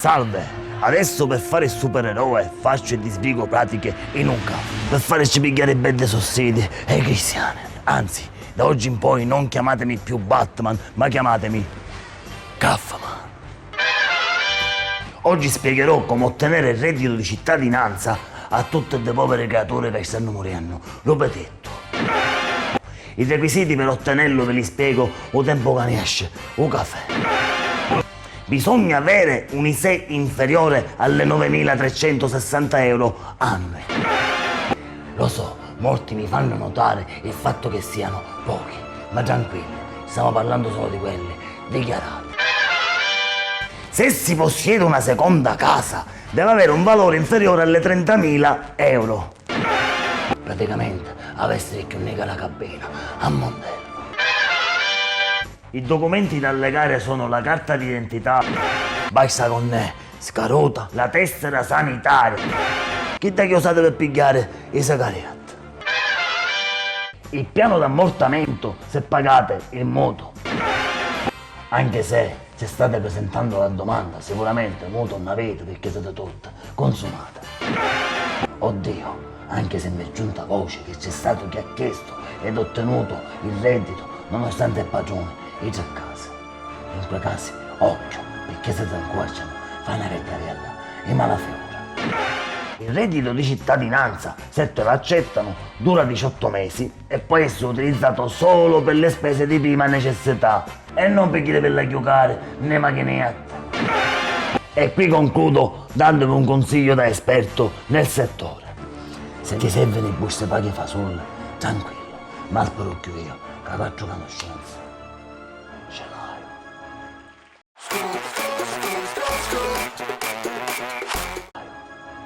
Salve, adesso per fare il supereroe faccio e disbrigo pratiche in un capo, per farci pigliare belle sussidi e cristiane. Anzi, da oggi in poi non chiamatemi più Batman, ma chiamatemi Caffaman. Oggi spiegherò come ottenere il reddito di cittadinanza a tutte le povere creature che stanno morendo. Lo detto. I requisiti per ottenerlo ve li spiego o tempo che ne esce, o caffè. Bisogna avere un ISEE inferiore alle 9.360 euro annui. Lo so, molti mi fanno notare il fatto che siano pochi, ma tranquilli, stiamo parlando solo di quelli dichiarati. Se si possiede una seconda casa, deve avere un valore inferiore alle 30.000 euro. Praticamente, avesse più nega la cabina, a Mondello. I documenti da allegare sono la carta d'identità, basta con me, scarota, la tessera sanitaria, chi da che usate per pigliare i sigaretti, il piano d'ammortamento se pagate il mutuo, anche se state presentando la domanda, sicuramente mutuo non avete perché siete tutte consumate. Oddio, anche se mi è giunta voce che c'è stato chi ha chiesto ed ottenuto il reddito nonostante il padrone i 3 casi. In quei casi, occhio, perché se ti accorgono, fai una retariella e malafiore. Il reddito di cittadinanza, se te lo accettano, dura 18 mesi e può essere utilizzato solo per le spese di prima necessità e non per chi deve la giocare né macchinette. E qui concludo dandovi un consiglio da esperto nel settore. Se ti servono i buste paghi fasulle, tranquillo, ma spero più io, che faccio conoscenza.